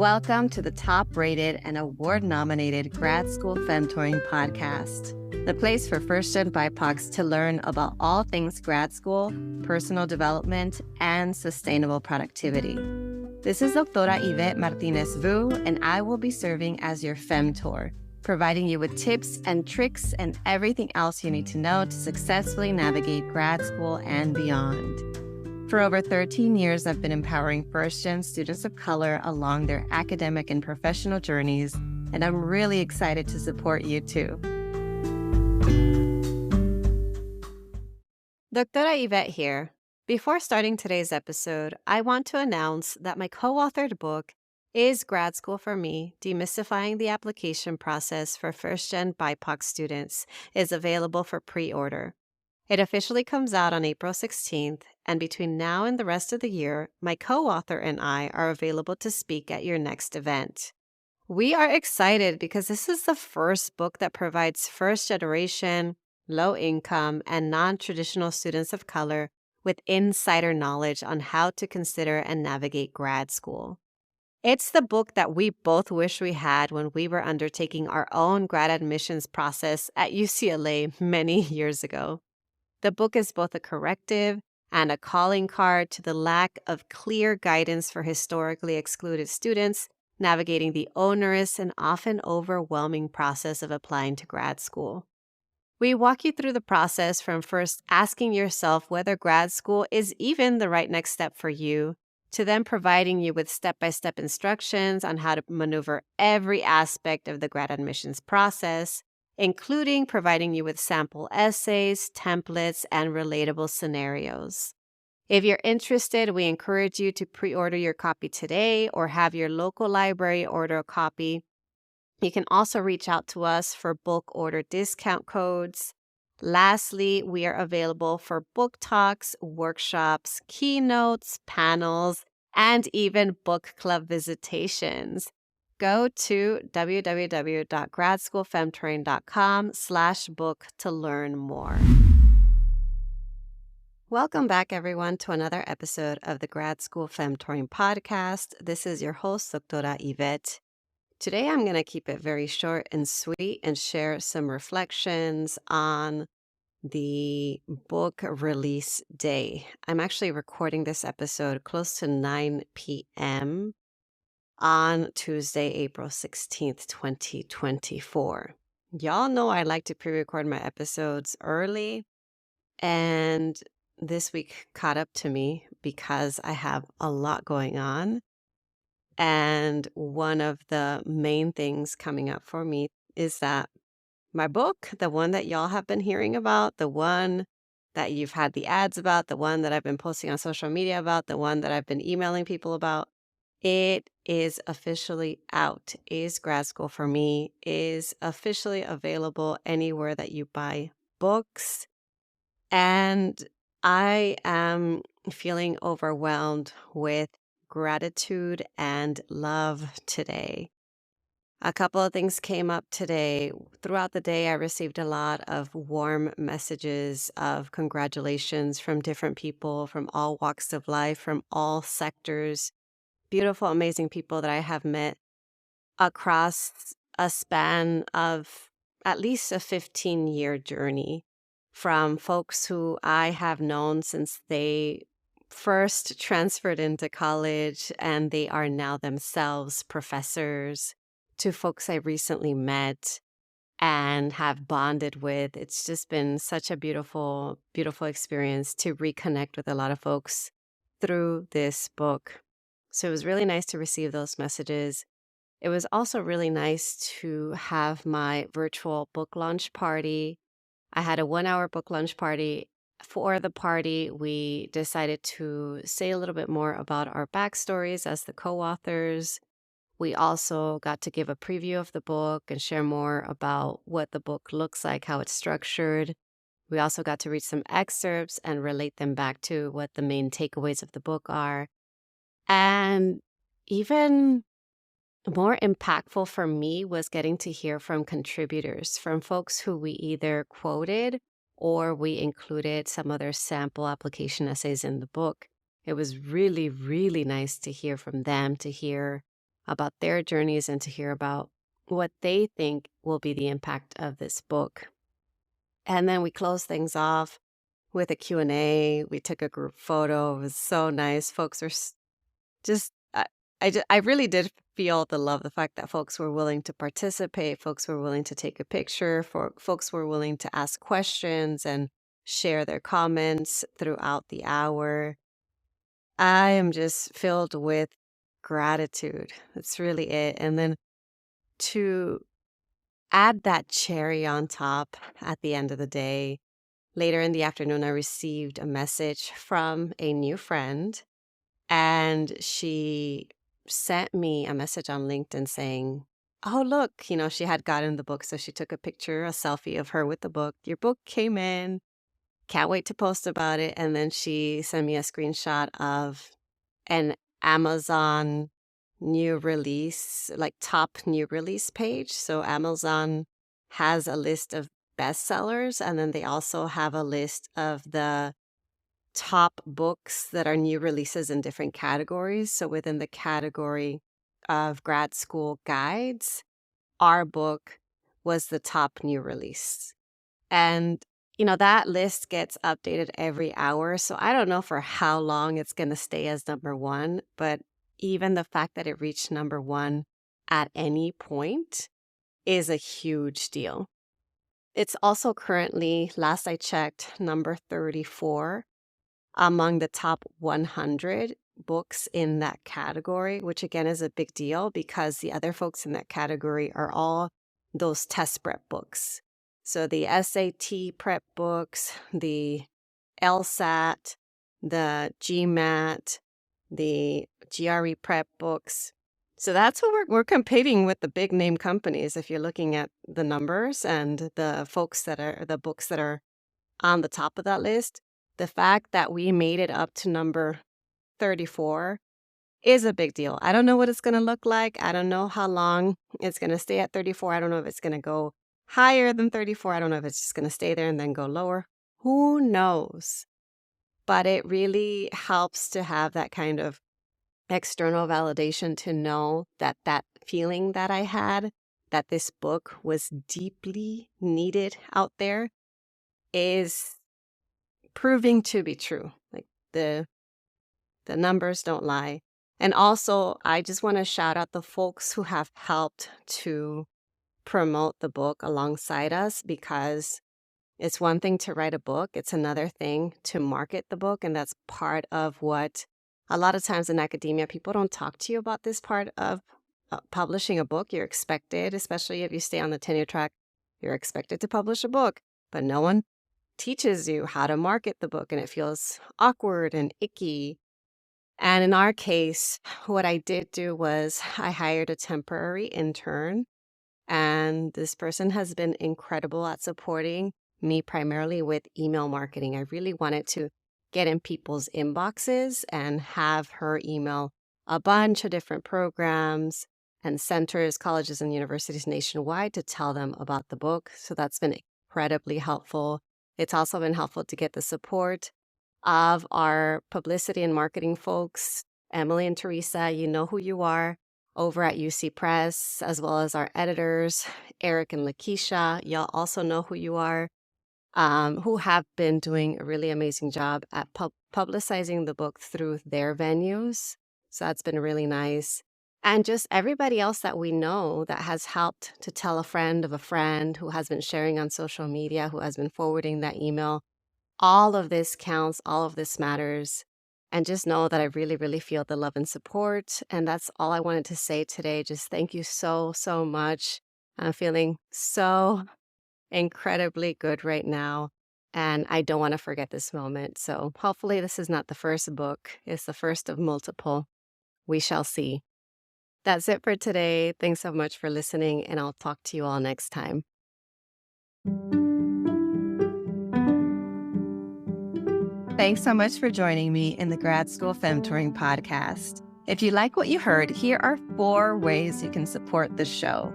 Welcome to the top-rated and award-nominated Grad School Femtoring Podcast, the place for first-gen BIPOCs to learn about all things grad school, personal development, and sustainable productivity. This is Doctora Yvette Martinez-Vu, and I will be serving as your Femtor, providing you with tips and tricks and everything else you need to know to successfully navigate grad school and beyond. For over 13 years, I've been empowering first-gen students of color along their academic and professional journeys, and I'm really excited to support you too. Doctora Yvette here. Before starting today's episode, I want to announce that my co-authored book is Grad School for Me, Demystifying the Application Process for First-Gen BIPOC Students is available for pre-order. It officially comes out on April 16th, and between now and the rest of the year, my co-author and I are available to speak at your next event. We are excited because this is the first book that provides first-generation, low-income, and non-traditional students of color with insider knowledge on how to consider and navigate grad school. It's the book that we both wish we had when we were undertaking our own grad admissions process at UCLA many years ago. The book is both a corrective and a calling card to the lack of clear guidance for historically excluded students navigating the onerous and often overwhelming process of applying to grad school. We walk you through the process from first asking yourself whether grad school is even the right next step for you, to then providing you with step-by-step instructions on how to maneuver every aspect of the grad admissions process, including providing you with sample essays, templates, and relatable scenarios. If you're interested, we encourage you to pre-order your copy today or have your local library order a copy. You can also reach out to us for bulk order discount codes. Lastly, we are available for book talks, workshops, keynotes, panels, and even book club visitations. Go to www.gradschoolfemtoring.com/book to learn more. Welcome back, everyone, to another episode of the Grad School Femtoring Podcast. This is your host, Doctora Yvette. Today, I'm going to keep it very short and sweet and share some reflections on the book release day. I'm actually recording this episode close to 9 p.m. on Tuesday, April 16th, 2024. Y'all know I like to pre-record my episodes early, and this week caught up to me because I have a lot going on. And one of the main things coming up for me is that my book, the one that y'all have been hearing about, the one that you've had the ads about, the one that I've been posting on social media about, the one that I've been emailing people about, it is officially out. Is Grad School for Me is officially available anywhere that you buy books. And I am feeling overwhelmed with gratitude and love today. A couple of things came up today. Throughout the day, I received a lot of warm messages of congratulations from different people from all walks of life, from all sectors. Beautiful, amazing people that I have met across a span of at least a 15-year journey, from folks who I have known since they first transferred into college and they are now themselves professors, to folks I recently met and have bonded with. It's just been such a beautiful, beautiful experience to reconnect with a lot of folks through this book. So it was really nice to receive those messages. It was also really nice to have my virtual book launch party. I had a 1-hour book launch party. For the party, we decided to say a little bit more about our backstories as the co-authors. We also got to give a preview of the book and share more about what the book looks like, how it's structured. We also got to read some excerpts and relate them back to what the main takeaways of the book are. And even more impactful for me was getting to hear from contributors, from folks who we either quoted or we included some of their sample application essays in the book. It was really, really nice to hear from them, to hear about their journeys and to hear about what they think will be the impact of this book. And then we closed things off with a Q&A. We took a group photo. It was so nice. Folks were just, I really did feel the love, the fact that folks were willing to participate, folks were willing to take a picture, folks were willing to ask questions and share their comments throughout the hour. I am just filled with gratitude. That's really it. And then to add that cherry on top at the end of the day, later in the afternoon, I received a message from a new friend, and she sent me a message on LinkedIn saying, "Oh, look, she had gotten the book." So she took a picture, a selfie of her with the book. "Your book came in. Can't wait to post about it." And then she sent me a screenshot of an Amazon new release, like top new release page. So Amazon has a list of bestsellers, and then they also have a list of the top books that are new releases in different categories. So within the category of grad school guides, our book was the top new release. And, that list gets updated every hour. So I don't know for how long it's going to stay as number one, but even the fact that it reached number one at any point is a huge deal. It's also currently, last I checked, number 34 among the top 100 books in that category, which again is a big deal because the other folks in that category are all those test prep books. So the SAT prep books, the LSAT, the GMAT, the GRE prep books. So that's what we're competing with, the big name companies. If you're looking at the numbers and the books that are on the top of that list, the fact that we made it up to number 34 is a big deal. I don't know what it's going to look like. I don't know how long it's going to stay at 34. I don't know if it's going to go higher than 34. I don't know if it's just going to stay there and then go lower. Who knows? But it really helps to have that kind of external validation to know that that feeling that I had, that this book was deeply needed out there, is proving to be true. Like the numbers don't lie. And also, I just want to shout out the folks who have helped to promote the book alongside us, because it's one thing to write a book. It's another thing to market the book. And that's part of what a lot of times in academia, people don't talk to you about this part of publishing a book. You're expected, especially if you stay on the tenure track, you're expected to publish a book, but no one teaches you how to market the book, and it feels awkward and icky. And in our case, what I did do was I hired a temporary intern, and this person has been incredible at supporting me primarily with email marketing. I really wanted to get in people's inboxes and have her email a bunch of different programs and centers, colleges, and universities nationwide to tell them about the book. So that's been incredibly helpful. It's also been helpful to get the support of our publicity and marketing folks. Emily and Teresa, you know who you are, over at UC Press, as well as our editors, Eric and Lakeisha. Y'all also know who you are, who have been doing a really amazing job at publicizing the book through their venues. So that's been really nice. And just everybody else that we know that has helped to tell a friend of a friend, who has been sharing on social media, who has been forwarding that email. All of this counts. All of this matters. And just know that I really, really feel the love and support. And that's all I wanted to say today. Just thank you so, so much. I'm feeling so incredibly good right now, and I don't want to forget this moment. So hopefully this is not the first book. It's the first of multiple. We shall see. That's it for today. Thanks so much for listening, and I'll talk to you all next time. Thanks so much for joining me in the Grad School Femtoring Podcast. If you like what you heard, here are 4 ways you can support the show.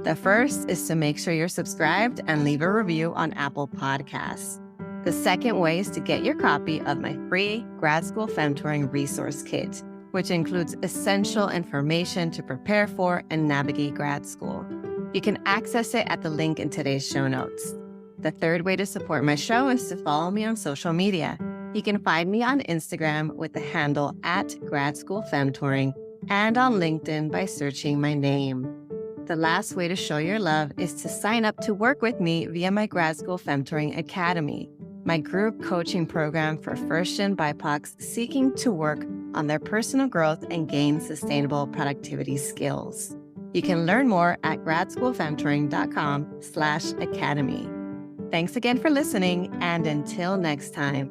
The first is to make sure you're subscribed and leave a review on Apple Podcasts. The second way is to get your copy of my free Grad School Femtoring Resource Kit. which includes essential information to prepare for and navigate grad school. You can access it at the link in today's show notes. The third way to support my show is to follow me on social media. You can find me on Instagram with the handle @Grad School Femtoring and on LinkedIn by searching my name. The last way to show your love is to sign up to work with me via my Grad School Femtoring Academy, my group coaching program for first-gen BIPOCs seeking to work on their personal growth and gain sustainable productivity skills. You can learn more at gradschoolfemtoring.com/academy. Thanks again for listening, and until next time.